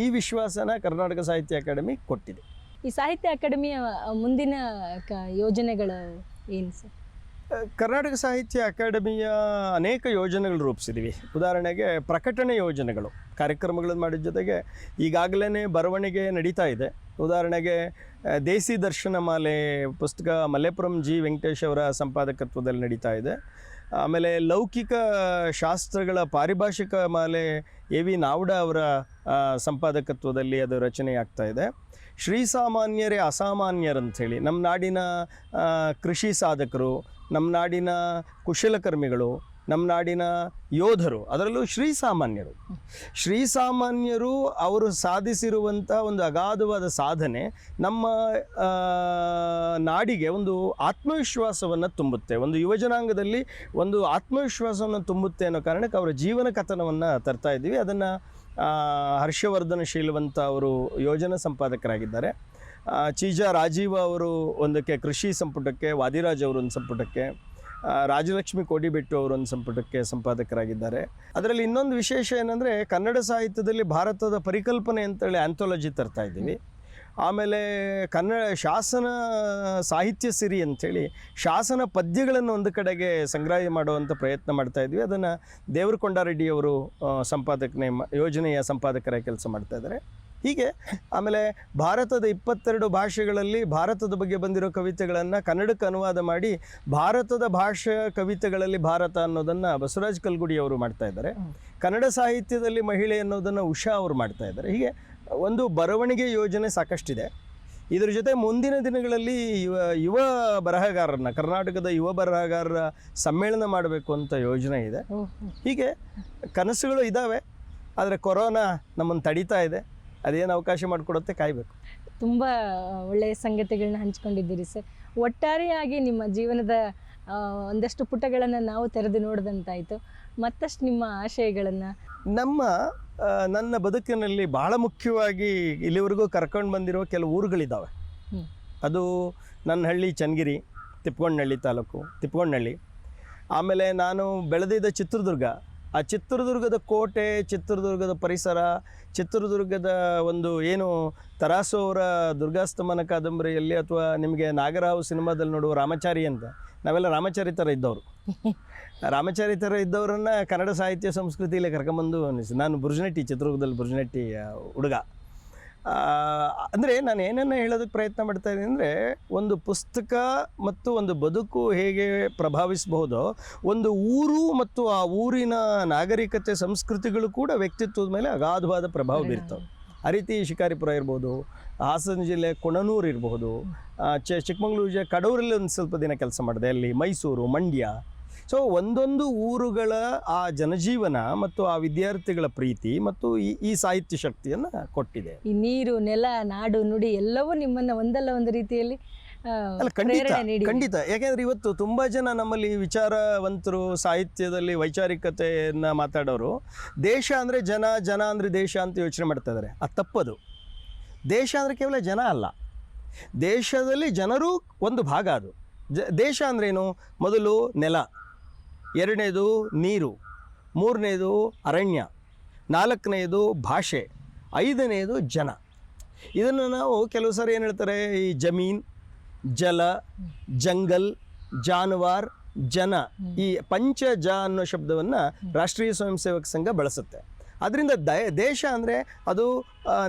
ಈ ವಿಶ್ವಾಸನ ಕರ್ನಾಟಕ ಸಾಹಿತ್ಯ ಅಕಾಡೆಮಿ ಕೊಟ್ಟಿದೆ. ಈ ಸಾಹಿತ್ಯ ಅಕಾಡೆಮಿಯ ಮುಂದಿನ ಯೋಜನೆಗಳು ಏನು ಸರ್? ಕರ್ನಾಟಕ ಸಾಹಿತ್ಯ ಅಕಾಡೆಮಿಯ ಅನೇಕ ಯೋಜನೆಗಳು ರೂಪಿಸಿದ್ದೀವಿ. ಉದಾಹರಣೆಗೆ ಪ್ರಕಟಣೆ ಯೋಜನೆಗಳು, ಕಾರ್ಯಕ್ರಮಗಳನ್ನು ಮಾಡಿದ ಜೊತೆಗೆ ಈಗಾಗಲೇ ಬರವಣಿಗೆ ನಡೀತಾ ಇದೆ. ಉದಾಹರಣೆಗೆ ದೇಸಿ ದರ್ಶನ ಮಾಲೆ ಪುಸ್ತಕ ಮಲ್ಲೇಪುರಂ ಜಿ ವೆಂಕಟೇಶ್ ಅವರ ಸಂಪಾದಕತ್ವದಲ್ಲಿ ನಡೀತಾ ಇದೆ. ಆಮೇಲೆ ಲೌಕಿಕ ಶಾಸ್ತ್ರಗಳ ಪಾರಿಭಾಷಿಕ ಮಾಲೆ ಎ ವಿ ನಾವ್ಡ ಅವರ ಸಂಪಾದಕತ್ವದಲ್ಲಿ ಅದು ರಚನೆ ಆಗ್ತಾ ಇದೆ. ಶ್ರೀಸಾಮಾನ್ಯರೇ ಅಸಾಮಾನ್ಯರಂಥೇಳಿ ನಮ್ಮ ನಾಡಿನ ಕೃಷಿ ಸಾಧಕರು, ನಮ್ಮ ನಾಡಿನ ಕುಶಲಕರ್ಮಿಗಳು, ನಮ್ಮ ನಾಡಿನ ಯೋಧರು, ಅದರಲ್ಲೂ ಶ್ರೀಸಾಮಾನ್ಯರು ಅವರು ಸಾಧಿಸಿರುವಂಥ ಒಂದು ಅಗಾಧವಾದ ಸಾಧನೆ ನಮ್ಮ ನಾಡಿಗೆ ಒಂದು ಆತ್ಮವಿಶ್ವಾಸವನ್ನು ತುಂಬುತ್ತೆ, ಒಂದು ಯುವಜನಾಂಗದಲ್ಲಿ ಒಂದು ಆತ್ಮವಿಶ್ವಾಸವನ್ನು ತುಂಬುತ್ತೆ ಅನ್ನೋ ಕಾರಣಕ್ಕೆ ಅವರ ಜೀವನ ಕಥನವನ್ನು ತರ್ತಾ ಇದ್ದೀವಿ. ಅದನ್ನು ಹರ್ಷವರ್ಧನ ಶೀಲವಂತ ಅವರು ಯೋಜನಾ ಸಂಪಾದಕರಾಗಿದ್ದಾರೆ. ಚೀಜಾ ರಾಜೀವ ಅವರು ಒಂದಕ್ಕೆ ಕೃಷಿ ಸಂಪುಟಕ್ಕೆ, ವಾದಿರಾಜ್ ಅವರು ಒಂದು ಸಂಪುಟಕ್ಕೆ, ರಾಜಲಕ್ಷ್ಮಿ ಕೋಡಿಬೆಟ್ಟು ಅವರು ಒಂದು ಸಂಪುಟಕ್ಕೆ ಸಂಪಾದಕರಾಗಿದ್ದಾರೆ. ಅದರಲ್ಲಿ ಇನ್ನೊಂದು ವಿಶೇಷ ಏನಂದರೆ ಕನ್ನಡ ಸಾಹಿತ್ಯದಲ್ಲಿ ಭಾರತದ ಪರಿಕಲ್ಪನೆ ಅಂತೇಳಿ ಆಂಥೋಲಜಿ ತರ್ತಾ ಇದ್ದೀವಿ. ಆಮೇಲೆ ಕನ್ನಡ ಶಾಸನ ಸಾಹಿತ್ಯ ಸಿರಿ ಅಂಥೇಳಿ ಶಾಸನ ಪದ್ಯಗಳನ್ನು ಒಂದು ಕಡೆಗೆ ಸಂಗ್ರಹ ಮಾಡುವಂಥ ಪ್ರಯತ್ನ ಮಾಡ್ತಾ ಇದ್ವಿ. ಅದನ್ನು ದೇವರಕೊಂಡಾರೆಡ್ಡಿಯವರು ಯೋಜನೆಯ ಸಂಪಾದಕರಾಗಿ ಕೆಲಸ ಮಾಡ್ತಾ ಇದ್ದಾರೆ. ಹೀಗೆ ಆಮೇಲೆ ಭಾರತದ 22 ಭಾಷೆಗಳಲ್ಲಿ ಭಾರತದ ಬಗ್ಗೆ ಬಂದಿರೋ ಕವಿತೆಗಳನ್ನು ಕನ್ನಡಕ್ಕೆ ಅನುವಾದ ಮಾಡಿ ಭಾರತದ ಭಾಷಾ ಕವಿತೆಗಳಲ್ಲಿ ಭಾರತ ಅನ್ನೋದನ್ನು ಬಸವರಾಜ್ ಕಲ್ಗುಡಿಯವರು ಮಾಡ್ತಾ ಇದ್ದಾರೆ. ಕನ್ನಡ ಸಾಹಿತ್ಯದಲ್ಲಿ ಮಹಿಳೆ ಅನ್ನೋದನ್ನು ಉಷಾ ಅವರು ಮಾಡ್ತಾ ಇದ್ದಾರೆ. ಹೀಗೆ ಒಂದು ಬರವಣಿಗೆ ಯೋಜನೆ ಸಾಕಷ್ಟಿದೆ. ಇದರ ಜೊತೆ ಮುಂದಿನ ದಿನಗಳಲ್ಲಿ ಯುವ ಬರಹಗಾರರನ್ನ, ಕರ್ನಾಟಕದ ಯುವ ಬರಹಗಾರರ ಸಮ್ಮೇಳನ ಮಾಡಬೇಕು ಅಂತ ಯೋಜನೆ ಇದೆ. ಹೀಗೆ ಕನಸುಗಳು ಇದ್ದಾವೆ. ಆದರೆ ಕೊರೋನಾ ನಮ್ಮನ್ನು ತಡೀತಾ ಇದೆ. ಅದೇನು ಅವಕಾಶ ಮಾಡಿಕೊಡುತ್ತೆ, ಕಾಯಬೇಕು. ತುಂಬ ಒಳ್ಳೆಯ ಸಂಗತಿಗಳನ್ನ ಹಂಚ್ಕೊಂಡಿದ್ದೀರಿ ಸರ್. ಒಟ್ಟಾರೆಯಾಗಿ ನಿಮ್ಮ ಜೀವನದ ಒಂದಷ್ಟು ಪುಟಗಳನ್ನು ನಾವು ತೆರೆದು ನೋಡಿದಂತಾಯಿತು. ಮತ್ತಷ್ಟು ನಿಮ್ಮ ಆಶಯಗಳನ್ನು ನನ್ನ ಬದುಕಿನಲ್ಲಿ ಬಹಳ ಮುಖ್ಯವಾಗಿ ಇಲ್ಲಿವರೆಗೂ ಕರ್ಕೊಂಡು ಬಂದಿರೋ ಕೆಲವು ಊರುಗಳಿದ್ದಾವೆ. ಅದು ನನ್ನ ಹಳ್ಳಿ ಚನ್ನಗಿರಿ, ತಿಪ್ಪಗೊಂಡನಹಳ್ಳಿ ತಾಲೂಕು, ತಿಪ್ಪಗೊಂಡನಹಳ್ಳಿ. ಆಮೇಲೆ ನಾನು ಬೆಳೆದಿದ್ದ ಚಿತ್ರದುರ್ಗ. ಆ ಚಿತ್ರದುರ್ಗದ ಕೋಟೆ, ಚಿತ್ರದುರ್ಗದ ಪರಿಸರ, ಚಿತ್ರದುರ್ಗದ ಒಂದು ಏನು ತರಾಸು ಅವರ ದುರ್ಗಾಸ್ತಮನ ಕಾದಂಬರಿಯಲ್ಲಿ ಅಥವಾ ನಿಮಗೆ ನಾಗರಾವ್ ಸಿನಿಮಾದಲ್ಲಿ ನೋಡುವ ರಾಮಚಾರಿ ಅಂತ, ನಾವೆಲ್ಲ ರಾಮಚಾರಿ ಥರ ಇದ್ದವರು. ರಾಮಚಾರಿ ಥರ ಇದ್ದವರನ್ನು ಕನ್ನಡ ಸಾಹಿತ್ಯ ಸಂಸ್ಕೃತಿಯಲ್ಲಿ ಕರ್ಕೊಂಬಂದು ನಾನು ಬುರ್ಜನಟ್ಟಿ, ಚಿತ್ರದುರ್ಗದಲ್ಲಿ ಬುರ್ಜನಟ್ಟಿ ಹುಡುಗ. ಅಂದರೆ ನಾನು ಏನನ್ನು ಹೇಳೋದಕ್ಕೆ ಪ್ರಯತ್ನ ಮಾಡ್ತಾ ಇದ್ದೀನಿ ಅಂದರೆ, ಒಂದು ಪುಸ್ತಕ ಮತ್ತು ಒಂದು ಬದುಕು ಹೇಗೆ ಪ್ರಭಾವಿಸಬಹುದೋ, ಒಂದು ಊರು ಮತ್ತು ಆ ಊರಿನ ನಾಗರಿಕತೆ, ಸಂಸ್ಕೃತಿಗಳು ಕೂಡ ವ್ಯಕ್ತಿತ್ವದ ಮೇಲೆ ಅಗಾಧವಾದ ಪ್ರಭಾವ ಬೀರ್ತವೆ. ಆ ರೀತಿ ಶಿಕಾರಿಪುರ ಇರ್ಬೋದು, ಹಾಸನ ಜಿಲ್ಲೆ ಕೊಣನೂರು ಇರಬಹುದು, ಚಿಕ್ಕಮಗಳೂರು ಜಿಲ್ಲೆ ಕಡೂರಲ್ಲಿ ಒಂದು ಸ್ವಲ್ಪ ದಿನ ಕೆಲಸ ಮಾಡಿದೆ, ಅಲ್ಲಿ ಮೈಸೂರು, ಮಂಡ್ಯ. ಸೊ ಒಂದೊಂದು ಊರುಗಳ ಆ ಜನಜೀವನ ಮತ್ತು ಆ ವಿದ್ಯಾರ್ಥಿಗಳ ಪ್ರೀತಿ ಮತ್ತು ಈ ಸಾಹಿತ್ಯ ಶಕ್ತಿಯನ್ನು ಕೊಟ್ಟಿದೆ. ಈ ನೀರು, ನೆಲ, ನಾಡು, ನುಡಿ ಎಲ್ಲವೂ ನಿಮ್ಮನ್ನು ಒಂದಲ್ಲ ಒಂದು ರೀತಿಯಲ್ಲಿ ಖಂಡಿತ. ಯಾಕೆಂದರೆ ಇವತ್ತು ತುಂಬ ಜನ ನಮ್ಮಲ್ಲಿ ವಿಚಾರವಂತರು, ಸಾಹಿತ್ಯದಲ್ಲಿ ವೈಚಾರಿಕತೆಯನ್ನು ಮಾತಾಡೋರು ದೇಶ ಅಂದರೆ ಜನ, ಜನ ಅಂದರೆ ದೇಶ ಅಂತ ಯೋಚನೆ ಮಾಡ್ತಾ ಇದ್ದಾರೆ. ಅದು ತಪ್ಪದು. ದೇಶ ಅಂದರೆ ಕೇವಲ ಜನ ಅಲ್ಲ, ದೇಶದಲ್ಲಿ ಜನರು ಒಂದು ಭಾಗ. ಅದು ದೇಶ ಅಂದ್ರೇನು? ಮೊದಲು ನೆಲ, ಎರಡನೇದು ನೀರು, ಮೂರನೇದು ಅರಣ್ಯ, ನಾಲ್ಕನೇದು ಭಾಷೆ, ಐದನೇದು ಜನ. ಇದನ್ನು ನಾವು ಕೆಲವು ಸಾರಿ ಏನು ಹೇಳ್ತಾರೆ, ಈ ಜಮೀನ್, ಜಲ, ಜಂಗಲ್, ಜಾನುವಾರ್, ಜನ, ಈ ಪಂಚಜ ಅನ್ನೋ ಶಬ್ದವನ್ನು ರಾಷ್ಟ್ರೀಯ ಸ್ವಯಂ ಸೇವಕ ಸಂಘ ಬಳಸುತ್ತೆ. ಅದರಿಂದ ದೇಶ ಅಂದರೆ ಅದು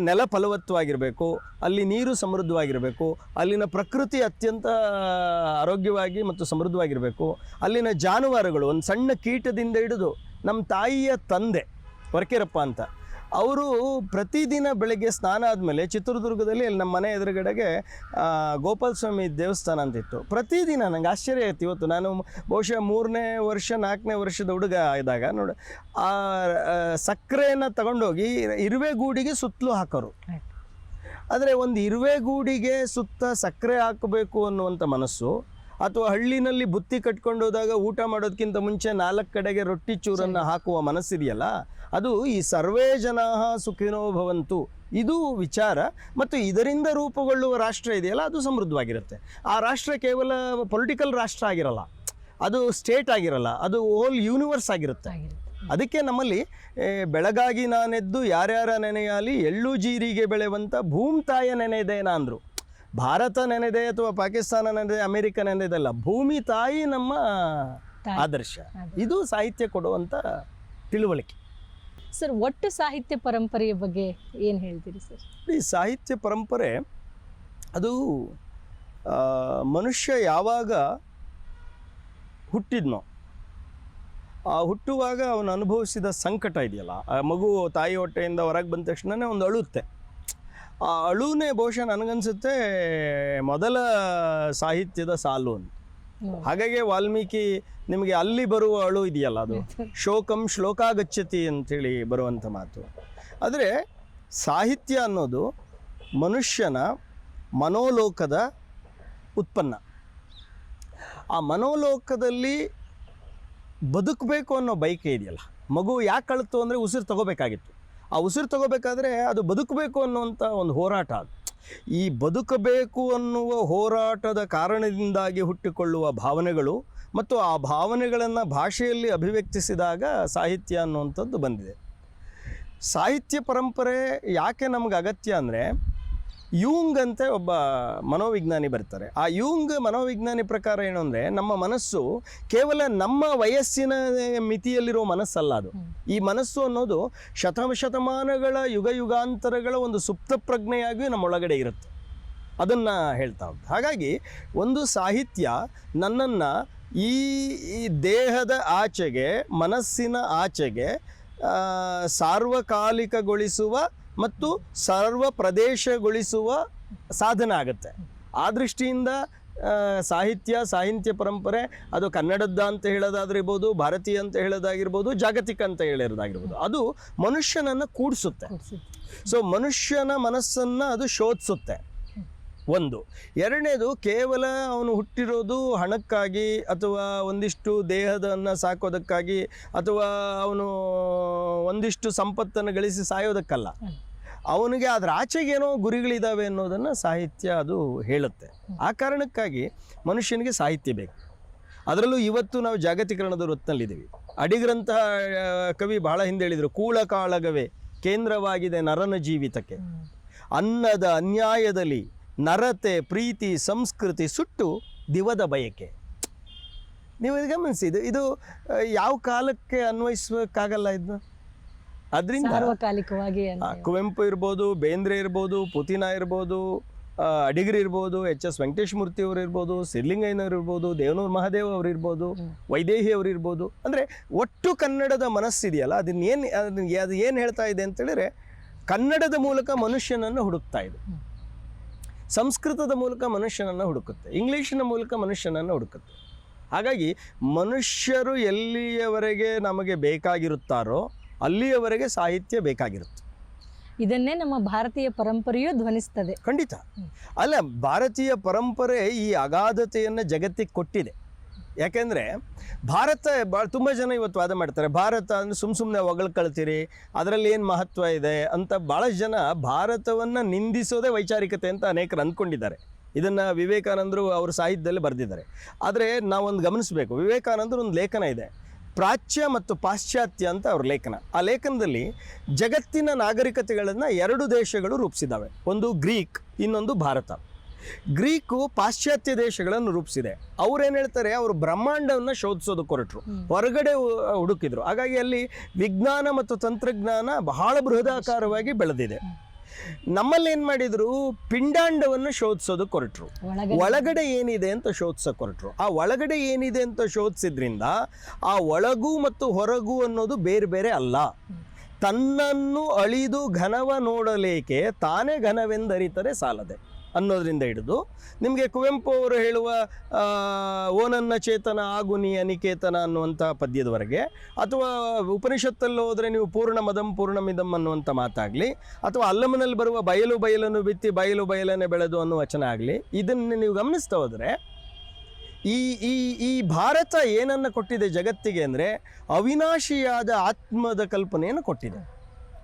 ನೆಲ ಫಲವತ್ತವಾಗಿರಬೇಕು, ಅಲ್ಲಿ ನೀರು ಸಮೃದ್ಧವಾಗಿರಬೇಕು, ಅಲ್ಲಿನ ಪ್ರಕೃತಿ ಅತ್ಯಂತ ಆರೋಗ್ಯವಾಗಿ ಮತ್ತು ಸಮೃದ್ಧವಾಗಿರಬೇಕು, ಅಲ್ಲಿನ ಜಾನುವಾರುಗಳು ಒಂದು ಸಣ್ಣ ಕೀಟದಿಂದ ಹಿಡಿದು ನಮ್ಮ ತಾಯಿಯ ತಂದೆ ವರ್ಕೇರಪ್ಪ ಅಂತ, ಅವರು ಪ್ರತಿದಿನ ಬೆಳಗ್ಗೆ ಸ್ನಾನ ಆದಮೇಲೆ ಚಿತ್ರದುರ್ಗದಲ್ಲಿ ಅಲ್ಲಿ ನಮ್ಮ ಮನೆ ಎದುರುಗಡೆಗೆ ಗೋಪಾಲ ಸ್ವಾಮಿ ದೇವಸ್ಥಾನ ಅಂತಿತ್ತು. ಪ್ರತಿದಿನ ನಂಗೆ ಆಶ್ಚರ್ಯ ಆಯ್ತು. ಇವತ್ತು ನಾನು ಬಹುಶಃ 3ನೇ ವರ್ಷ 4ನೇ ವರ್ಷದ ಹುಡುಗ ಇದ್ದಾಗ ನೋಡಿ, ಆ ಸಕ್ಕರೆಯನ್ನು ತಗೊಂಡೋಗಿ ಇರುವೆ ಗೂಡಿಗೆ ಸುತ್ತಲೂ ಹಾಕೋರು. ಆದರೆ ಒಂದು ಇರುವೆ ಗೂಡಿಗೆ ಸುತ್ತ ಸಕ್ಕರೆ ಹಾಕಬೇಕು ಅನ್ನುವಂಥ ಮನಸ್ಸು, ಅಥವಾ ಹಳ್ಳಿನಲ್ಲಿ ಬುತ್ತಿ ಕಟ್ಕೊಂಡು ಹೋದಾಗ ಊಟ ಮಾಡೋದಕ್ಕಿಂತ ಮುಂಚೆ 4 ಕಡೆಗೆ ರೊಟ್ಟಿ ಚೂರನ್ನು ಹಾಕುವ ಮನಸ್ಸಿದೆಯಲ್ಲ, ಅದು ಈ ಸರ್ವೇ ಜನಾಃ ಸುಖಿನೋ ಭವಂತು ಇದು ವಿಚಾರ. ಮತ್ತು ಇದರಿಂದ ರೂಪುಗೊಳ್ಳುವ ರಾಷ್ಟ್ರ ಇದೆಯಲ್ಲ, ಅದು ಸಮೃದ್ಧವಾಗಿರುತ್ತೆ. ಆ ರಾಷ್ಟ್ರ ಕೇವಲ ಪೊಲಿಟಿಕಲ್ ರಾಷ್ಟ್ರ ಆಗಿರಲ್ಲ, ಅದು ಸ್ಟೇಟ್ ಆಗಿರಲ್ಲ, ಅದು ಹೋಲ್ ಯೂನಿವರ್ಸ್ ಆಗಿರುತ್ತೆ. ಅದಕ್ಕೆ ನಮ್ಮಲ್ಲಿ ಬೆಳಗಾಗಿ ನಾನೆದ್ದು ಯಾರ್ಯಾರ ನೆನೆಯಾಲಿ ಎಳ್ಳು ಜೀರಿಗೆ ಬೆಳೆಯುವಂಥ ಭೂಮಿ ತಾಯ ನೆನೆದೇನ ಅಂದರು. ಭಾರತ ನೆನೆದೆ ಅಥವಾ ಪಾಕಿಸ್ತಾನ ನೆನೆದೆ, ಅಮೆರಿಕ ನೆನೆದಲ್ಲ, ಭೂಮಿ ತಾಯಿ ನಮ್ಮ ಆದರ್ಶ. ಇದು ಸಾಹಿತ್ಯ ಕೊಡುವಂಥ ತಿಳುವಳಿಕೆ. ಸರ್, ಒಟ್ಟು ಸಾಹಿತ್ಯ ಪರಂಪರೆಯ ಬಗ್ಗೆ ಏನು ಹೇಳ್ತೀರಿ ಸರ್? ಈ ಸಾಹಿತ್ಯ ಪರಂಪರೆ ಅದು ಮನುಷ್ಯ ಯಾವಾಗ ಹುಟ್ಟಿದ್ನೋ, ಆ ಹುಟ್ಟುವಾಗ ಅವನು ಅನುಭವಿಸಿದ ಸಂಕಟ ಇದೆಯಲ್ಲ, ಆ ಮಗು ತಾಯಿ ಹೊಟ್ಟೆಯಿಂದ ಹೊರಗೆ ಬಂದ ತಕ್ಷಣವೇ ಒಂದು ಅಳುತ್ತೆ. ಆ ಅಳುನೇ ಬಹುಶಃ ನನಗನ್ಸುತ್ತೆ ಮೊದಲ ಸಾಹಿತ್ಯದ ಸಾಲು ಅಂತ. ಹಾಗಾಗಿ ವಾಲ್ಮೀಕಿ ನಿಮಗೆ ಅಲ್ಲಿ ಬರುವ ಅಳು ಇದೆಯಲ್ಲ, ಅದು ಶೋಕಂ ಶ್ಲೋಕಾಗಚ್ಚತಿ ಅಂತೇಳಿ ಬರುವಂಥ ಮಾತು. ಆದರೆ ಸಾಹಿತ್ಯ ಅನ್ನೋದು ಮನುಷ್ಯನ ಮನೋಲೋಕದ ಉತ್ಪನ್ನ. ಆ ಮನೋಲೋಕದಲ್ಲಿ ಬದುಕಬೇಕು ಅನ್ನೋ ಬಯಕೆ ಇದೆಯಲ್ಲ, ಮಗು ಯಾಕೆ ಅಳುತ್ತು ಅಂದರೆ ಉಸಿರು ತಗೋಬೇಕಾಗಿತ್ತು. ಆ ಉಸಿರು ತಗೋಬೇಕಾದ್ರೆ ಅದು ಬದುಕಬೇಕು ಅನ್ನುವಂಥ ಒಂದು ಹೋರಾಟ. ಅದು ಈ ಬದುಕಬೇಕು ಅನ್ನುವ ಹೋರಾಟದ ಕಾರಣದಿಂದಾಗಿ ಹುಟ್ಟಿಕೊಳ್ಳುವ ಭಾವನೆಗಳು ಮತ್ತು ಆ ಭಾವನೆಗಳನ್ನು ಭಾಷೆಯಲ್ಲಿ ಅಭಿವ್ಯಕ್ತಿಸಿದಾಗ ಸಾಹಿತ್ಯ ಅನ್ನುವಂಥದ್ದು ಬಂದಿದೆ. ಸಾಹಿತ್ಯ ಪರಂಪರೆ ಯಾಕೆ ನಮಗೆ ಅಗತ್ಯ ಅಂದರೆ, ಯೂಂಗ್ ಅಂತ ಒಬ್ಬ ಮನೋವಿಜ್ಞಾನಿ ಬರ್ತಾರೆ. ಆ ಯೂಂಗ್ ಮನೋವಿಜ್ಞಾನಿ ಪ್ರಕಾರ ಏನು ಅಂದರೆ, ನಮ್ಮ ಮನಸ್ಸು ಕೇವಲ ನಮ್ಮ ವಯಸ್ಸಿನ ಮಿತಿಯಲ್ಲಿರೋ ಮನಸ್ಸಲ್ಲ. ಅದು ಈ ಮನಸ್ಸು ಅನ್ನೋದು ಶತಮಾನಗಳ ಯುಗಾಂತರಗಳ ಒಂದು ಸುಪ್ತ ಪ್ರಜ್ಞೆಯಾಗಿ ನಮ್ಮೊಳಗಡೆ ಇರುತ್ತೆ. ಅದನ್ನು ಹೇಳ್ತಾ ಹೋಗ್ತದೆ. ಹಾಗಾಗಿ ಒಂದು ಸಾಹಿತ್ಯ ನನ್ನನ್ನು ಈ ದೇಹದ ಆಚೆಗೆ, ಮನಸ್ಸಿನ ಆಚೆಗೆ ಸಾರ್ವಕಾಲಿಕಗೊಳಿಸುವ ಮತ್ತು ಸರ್ವ ಪ್ರದೇಶಗೊಳಿಸುವ ಸಾಧನ ಆಗುತ್ತೆ. ಆ ದೃಷ್ಟಿಯಿಂದ ಸಾಹಿತ್ಯ ಪರಂಪರೆ ಅದು ಕನ್ನಡದ ಅಂತ ಹೇಳೋದಾಗಿರ್ಬೋದು, ಭಾರತೀಯ ಅಂತ ಹೇಳೋದಾಗಿರ್ಬೋದು, ಜಾಗತಿಕ ಅಂತ ಹೇಳಿರೋದಾಗಿರ್ಬೋದು, ಅದು ಮನುಷ್ಯನನ್ನು ಕೂಡಿಸುತ್ತೆ. ಸೊ ಮನುಷ್ಯನ ಮನಸ್ಸನ್ನು ಅದು ಶೋಧಿಸುತ್ತೆ. ಒಂದು. ಎರಡನೇದು, ಕೇವಲ ಅವನು ಹುಟ್ಟಿರೋದು ಹಣಕ್ಕಾಗಿ ಅಥವಾ ಒಂದಿಷ್ಟು ದೇಹದನ್ನು ಸಾಕೋದಕ್ಕಾಗಿ ಅಥವಾ ಅವನು ಒಂದಿಷ್ಟು ಸಂಪತ್ತನ್ನು ಗಳಿಸಿ ಸಾಯೋದಕ್ಕಲ್ಲ. ಅವನಿಗೆ ಅದರ ಆಚೆಗೇನೋ ಗುರಿಗಳಿದ್ದಾವೆ ಅನ್ನೋದನ್ನು ಸಾಹಿತ್ಯ ಅದು ಹೇಳುತ್ತೆ. ಆ ಕಾರಣಕ್ಕಾಗಿ ಮನುಷ್ಯನಿಗೆ ಸಾಹಿತ್ಯ ಬೇಕು. ಅದರಲ್ಲೂ ಇವತ್ತು ನಾವು ಜಾಗತೀಕರಣದ ವೃತ್ತದಲ್ಲಿದ್ದೀವಿ. ಅಡಿಗರಂತಹ ಕವಿ ಬಹಳ ಹಿಂದೆ ಹೇಳಿದರು, ಕೂಳ ಕಾಳಗವೇ ಕೇಂದ್ರವಾಗಿದೆ ನರನ ಜೀವಿತಕ್ಕೆ, ಅನ್ನದ ಅನ್ಯಾಯದಲ್ಲಿ ನರತೆ ಪ್ರೀತಿ ಸಂಸ್ಕೃತಿ ಸುಟ್ಟು ದಿವದ ಬಯಕೆ. ನೀವು ಇದು ಗಮನಿಸಿ, ಇದು ಯಾವ ಕಾಲಕ್ಕೆ ಅನ್ವಯಿಸಬೇಕಾಗಲ್ಲ. ಇದು ಅದರಿಂದ ಸಾರ್ವಕಾಲಿಕವಾಗಿ ಕುವೆಂಪು ಇರ್ಬೋದು, ಬೇಂದ್ರೆ ಇರ್ಬೋದು, ಪುತಿನ ಇರ್ಬೋದು, ಅಡಿಗರು ಇರ್ಬೋದು, ಎಚ್.ಎಸ್. ವೆಂಕಟೇಶ ಮೂರ್ತಿ ಅವರು ಇರ್ಬೋದು, ಸಿದ್ಧಲಿಂಗಯ್ಯನವರು ಇರ್ಬೋದು, ದೇವನೂರು ಮಹಾದೇವ್ ಅವರು ಇರ್ಬೋದು, ವೈದೇಹಿ ಅವರು ಇರ್ಬೋದು. ಅಂದರೆ ಒಟ್ಟು ಕನ್ನಡದ ಮನಸ್ಸಿದೆಯಲ್ಲ, ಅದು ಏನು ಹೇಳ್ತಾ ಇದೆ ಅಂತೇಳಿದ್ರೆ, ಕನ್ನಡದ ಮೂಲಕ ಮನುಷ್ಯನನ್ನು ಹುಡುಕ್ತಾ ಇದೆ. ಸಂಸ್ಕೃತದ ಮೂಲಕ ಮನುಷ್ಯನನ್ನು ಹುಡುಕುತ್ತೆ, ಇಂಗ್ಲೀಷಿನ ಮೂಲಕ ಮನುಷ್ಯನನ್ನು ಹುಡುಕುತ್ತೆ. ಹಾಗಾಗಿ ಮನುಷ್ಯರು ಎಲ್ಲಿಯವರೆಗೆ ನಮಗೆ ಬೇಕಾಗಿರುತ್ತಾರೋ ಅಲ್ಲಿಯವರೆಗೆ ಸಾಹಿತ್ಯ ಬೇಕಾಗಿರುತ್ತೆ. ಇದನ್ನೇ ನಮ್ಮ ಭಾರತೀಯ ಪರಂಪರೆಯೂ ಧ್ವನಿಸ್ತದೆ. ಖಂಡಿತ. ಅಲ್ಲ, ಭಾರತೀಯ ಪರಂಪರೆ ಈ ಅಗಾಧತೆಯನ್ನು ಜಗತ್ತಿಗೆ ಕೊಟ್ಟಿದೆ. ಯಾಕೆಂದರೆ ಭಾರತ ತುಂಬ ಜನ ಇವತ್ತು ವಾದ ಮಾಡ್ತಾರೆ, ಭಾರತ ಅಂದರೆ ಸುಮ್ಮನೆ ಹೊಗಳ್ಕೊಳ್ತೀರಿ, ಅದರಲ್ಲಿ ಏನು ಮಹತ್ವ ಇದೆ ಅಂತ. ಭಾಳಷ್ಟು ಜನ ಭಾರತವನ್ನು ನಿಂದಿಸೋದೇ ವೈಚಾರಿಕತೆ ಅಂತ ಅನೇಕರು ಅಂದ್ಕೊಂಡಿದ್ದಾರೆ. ಇದನ್ನು ವಿವೇಕಾನಂದರು ಅವ್ರ ಸಾಹಿತ್ಯದಲ್ಲಿ ಬರೆದಿದ್ದಾರೆ. ಆದರೆ ನಾವೊಂದು ಗಮನಿಸಬೇಕು, ವಿವೇಕಾನಂದರು ಒಂದು ಲೇಖನ ಇದೆ, ಪ್ರಾಚ್ಯ ಮತ್ತು ಪಾಶ್ಚಾತ್ಯ ಅಂತ ಅವ್ರ ಲೇಖನ. ಆ ಲೇಖನದಲ್ಲಿ ಜಗತ್ತಿನ ನಾಗರಿಕತೆಗಳನ್ನು ಎರಡು ದೇಶಗಳು ರೂಪಿಸಿದ್ದಾವೆ. ಒಂದು ಗ್ರೀಕ್, ಇನ್ನೊಂದು ಭಾರತ. ಗ್ರೀಕು ಪಾಶ್ಚಾತ್ಯ ದೇಶಗಳನ್ನು ರೂಪಿಸಿದೆ. ಅವ್ರೇನು ಹೇಳ್ತಾರೆ, ಅವರು ಬ್ರಹ್ಮಾಂಡವನ್ನು ಶೋಧಿಸೋದಕ್ಕೆ ಹೊರಟರು, ಹೊರಗಡೆ ಹುಡುಕಿದ್ರು. ಹಾಗಾಗಿ ಅಲ್ಲಿ ವಿಜ್ಞಾನ ಮತ್ತು ತಂತ್ರಜ್ಞಾನ ಬಹಳ ಬೃಹದಾಕಾರವಾಗಿ ಬೆಳೆದಿದೆ. ನಮ್ಮಲ್ಲಿ ಏನು ಮಾಡಿದ್ರು, ಪಿಂಡಾಂಡವನ್ನು ಶೋಧಿಸೋದಕ್ಕೆ ಹೊರಟರು, ಒಳಗಡೆ ಏನಿದೆ ಅಂತ ಶೋಧಿಸೋಕೆ ಹೊರಟರು. ಆ ಒಳಗಡೆ ಏನಿದೆ ಅಂತ ಶೋಧಿಸಿದ್ರಿಂದ ಆ ಒಳಗೂ ಮತ್ತು ಹೊರಗೂ ಅನ್ನೋದು ಬೇರೆ ಬೇರೆ ಅಲ್ಲ. ತನ್ನನ್ನು ಅಳಿದು ಘನವ ನೋಡಲೇಕೆ ತಾನೇ ಘನವೆಂದರಿತರೆ ಸಾಲದೆ ಅನ್ನೋದರಿಂದ ಹಿಡಿದು ನಿಮಗೆ ಕುವೆಂಪು ಅವರು ಹೇಳುವ ಓನನ್ನ ಚೇತನ ಆಗು ನೀ ಅನಿಕೇತನ ಅನ್ನುವಂಥ ಪದ್ಯದವರೆಗೆ, ಅಥವಾ ಉಪನಿಷತ್ತಲ್ಲಿ ಹೋದರೆ ನೀವು ಪೂರ್ಣ ಮದಂ ಪೂರ್ಣಮಿದಂ ಅನ್ನುವಂಥ ಮಾತಾಗಲಿ, ಅಥವಾ ಅಲ್ಲಮನಲ್ಲಿ ಬರುವ ಬಯಲು ಬಯಲನ್ನು ಬಿತ್ತಿ ಬಯಲು ಬಯಲನ್ನೇ ಬೆಳೆದು ಅನ್ನೋ ವಚನ ಆಗಲಿ, ಇದನ್ನು ನೀವು ಗಮನಿಸ್ತಾ ಹೋದರೆ ಈ ಈ ಈ ಭಾರತ ಏನನ್ನು ಕೊಟ್ಟಿದೆ ಜಗತ್ತಿಗೆ ಅಂದರೆ ಅವಿನಾಶಿಯಾದ ಆತ್ಮದ ಕಲ್ಪನೆಯನ್ನು ಕೊಟ್ಟಿದೆ.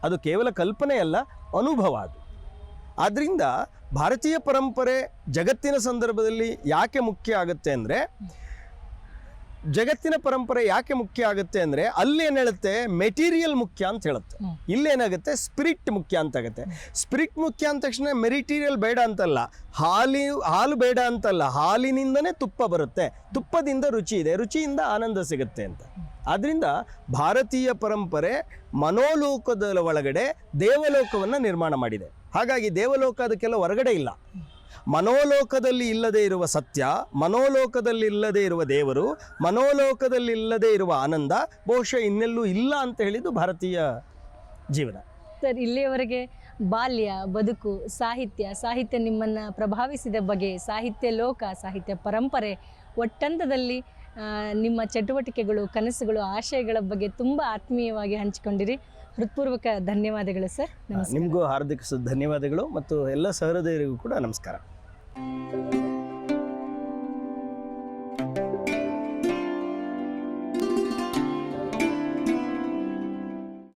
ಅದು ಕೇವಲ ಕಲ್ಪನೆಯಲ್ಲ, ಅನುಭವ ಅದು. ಆದ್ದರಿಂದ ಭಾರತೀಯ ಪರಂಪರೆ ಜಗತ್ತಿನ ಸಂದರ್ಭದಲ್ಲಿ ಯಾಕೆ ಮುಖ್ಯ ಆಗುತ್ತೆ ಅಂದರೆ, ಜಗತ್ತಿನ ಪರಂಪರೆ ಯಾಕೆ ಮುಖ್ಯ ಆಗುತ್ತೆ ಅಂದರೆ ಅಲ್ಲಿ ಏನು ಹೇಳುತ್ತೆ, ಮೆಟೀರಿಯಲ್ ಮುಖ್ಯ ಅಂತ ಹೇಳುತ್ತೆ. ಇಲ್ಲೇನಾಗುತ್ತೆ, ಸ್ಪಿರಿಟ್ ಮುಖ್ಯ ಅಂತ ಆಗುತ್ತೆ. ಸ್ಪಿರಿಟ್ ಮುಖ್ಯ ಅಂದ ತಕ್ಷಣ ಮೆಟೀರಿಯಲ್ ಬೇಡ ಅಂತಲ್ಲ, ಹಾಲು ಬೇಡ ಅಂತಲ್ಲ, ಹಾಲಿನಿಂದನೇ ತುಪ್ಪ ಬರುತ್ತೆ, ತುಪ್ಪದಿಂದ ರುಚಿ ಇದೆ, ರುಚಿಯಿಂದ ಆನಂದ ಸಿಗುತ್ತೆ ಅಂತ. ಆದ್ದರಿಂದ ಭಾರತೀಯ ಪರಂಪರೆ ಮನೋಲೋಕದ ಒಳಗಡೆ ದೇವಲೋಕವನ್ನು ನಿರ್ಮಾಣ ಮಾಡಿದೆ. ಹಾಗಾಗಿ ದೇವಲೋಕ ಅದಕ್ಕೆಲ್ಲ ಹೊರಗಡೆ ಇಲ್ಲ. ಮನೋಲೋಕದಲ್ಲಿ ಇಲ್ಲದೆ ಇರುವ ಸತ್ಯ, ಮನೋಲೋಕದಲ್ಲಿ ಇಲ್ಲದೆ ಇರುವ ದೇವರು, ಮನೋಲೋಕದಲ್ಲಿ ಇಲ್ಲದೆ ಇರುವ ಆನಂದ ಬಹುಶಃ ಇನ್ನೆಲ್ಲೂ ಇಲ್ಲ ಅಂತ ಹೇಳಿದ್ದು ಭಾರತೀಯ ಜೀವನ. ಸರ್, ಇಲ್ಲಿಯವರೆಗೆ ಬಾಲ್ಯ, ಬದುಕು, ಸಾಹಿತ್ಯ ನಿಮ್ಮನ್ನು ಪ್ರಭಾವಿಸಿದ ಬಗೆ, ಸಾಹಿತ್ಯ ಲೋಕ, ಸಾಹಿತ್ಯ ಪರಂಪರೆ, ಒಟ್ಟಂತದಲ್ಲಿ ನಿಮ್ಮ ಚಟುವಟಿಕೆಗಳು, ಕನಸುಗಳು, ಆಶಯಗಳ ಬಗ್ಗೆ ತುಂಬ ಆತ್ಮೀಯವಾಗಿ ಹಂಚಿಕೊಂಡಿರಿ. ಹೃತ್ಪೂರ್ವಕ ಧನ್ಯವಾದಗಳು ಸರ್. ನಮಸ್ಕಾರ. ನಿಮಗೂ ಹಾರ್ದಿಕ ಧನ್ಯವಾದಗಳು ಮತ್ತು ಎಲ್ಲ ಸಹೃದಯರಿಗೂ ಕೂಡ ನಮಸ್ಕಾರ.